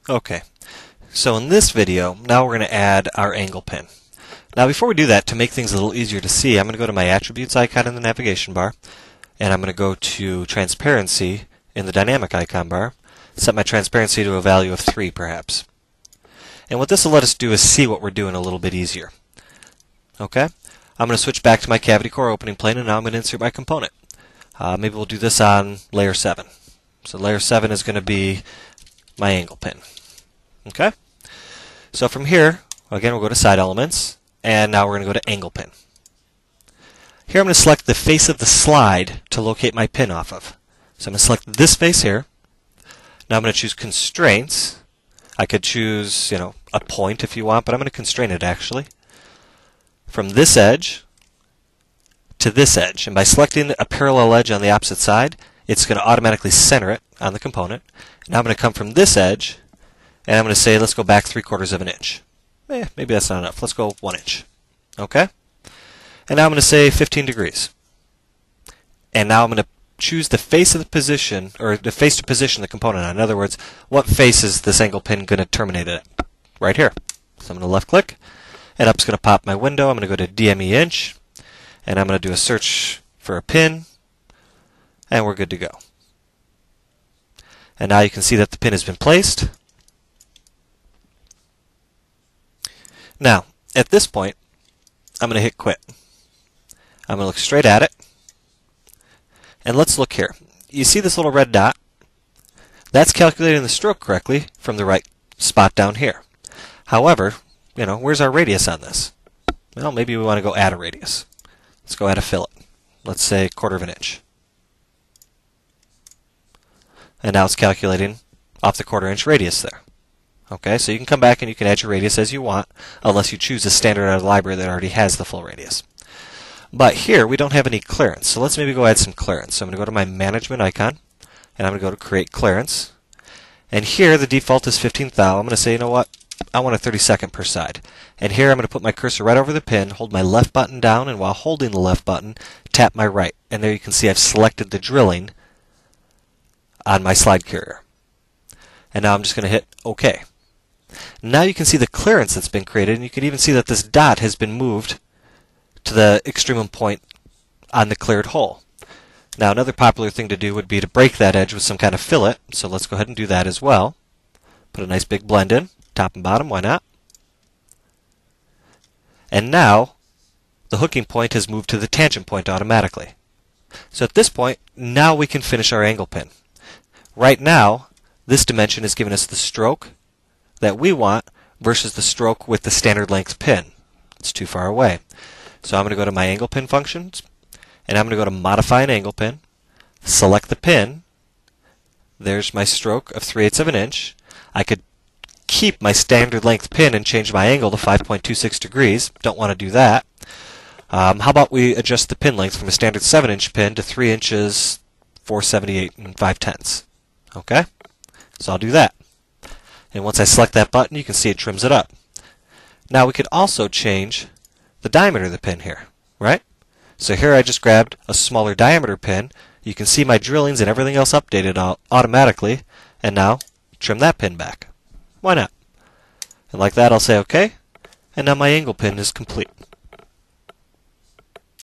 Okay, so in this video, now we're going to add our angle pin. Now before we do that, to make things a little easier to see, I'm going to go to my attributes icon in the navigation bar, and I'm going to go to transparency in the dynamic icon bar, set my transparency to a value of 3 perhaps. And what this will let us do is see what we're doing a little bit easier. Okay, I'm going to switch back to my cavity core opening plane, and now I'm going to insert my component. Maybe we'll do this on layer 7. So layer 7 is going to be my angle pin. Okay, so from here, again, we'll go to side elements, and now we're going to go to angle pin. Here I'm going to select the face of the slide to locate my pin off of. So I'm going to select this face here. Now I'm going to choose constraints. I could choose, a point if you want, but I'm going to constrain it actually. From this edge to this edge. And by selecting a parallel edge on the opposite side, it's going to automatically center it on the component. Now I'm going to come from this edge, and I'm going to say, let's go back 3/4 of an inch. Maybe that's not enough. Let's go 1 inch. Okay? And now I'm going to say 15 degrees. And now I'm going to choose the face of the position, or the face to position the component on. In other words, what face is this angle pin going to terminate it at? Right here. So I'm going to left click, and up's going to pop my window. I'm going to go to DME inch, and I'm going to do a search for a pin, and we're good to go. And now you can see that the pin has been placed. Now, at this point, I'm going to hit quit. I'm going to look straight at it. And let's look here. You see this little red dot? That's calculating the stroke correctly from the right spot down here. However, where's our radius on this? Well, maybe we want to go add a radius. Let's go add a fillet. Let's say 1/4 of an inch. And now it's calculating off the 1/4 inch radius there. Okay, so you can come back and you can add your radius as you want, unless you choose a standard out of the library that already has the full radius. But here, we don't have any clearance, so let's maybe go add some clearance. So I'm going to go to my management icon, and I'm going to go to create clearance. And here, the default is 15th thou. I'm going to say, you know what? I want a 32nd per side. And here, I'm going to put my cursor right over the pin, hold my left button down, and while holding the left button, tap my right. And there you can see I've selected the drilling on my slide carrier. And now I'm just going to hit OK. Now you can see the clearance that's been created, and you can even see that this dot has been moved to the extremum point on the cleared hole. Now another popular thing to do would be to break that edge with some kind of fillet, so let's go ahead and do that as well. Put a nice big blend in, top and bottom, why not? And now the hooking point has moved to the tangent point automatically. So at this point, now we can finish our angle pin. Right now, this dimension is giving us the stroke that we want versus the stroke with the standard length pin. It's too far away. So I'm going to go to my angle pin functions, and I'm going to go to modify an angle pin, select the pin. There's my stroke of 3/8 of an inch. I could keep my standard length pin and change my angle to 5.26 degrees. Don't want to do that. How about we adjust the pin length from a standard 7-inch pin to 3 inches, 4/78 and 5/10. Okay? So I'll do that. And once I select that button, you can see it trims it up. Now we could also change the diameter of the pin here, right? So here I just grabbed a smaller diameter pin. You can see my drillings and everything else updated automatically. And now trim that pin back. Why not? And like that, I'll say OK. And now my angle pin is complete.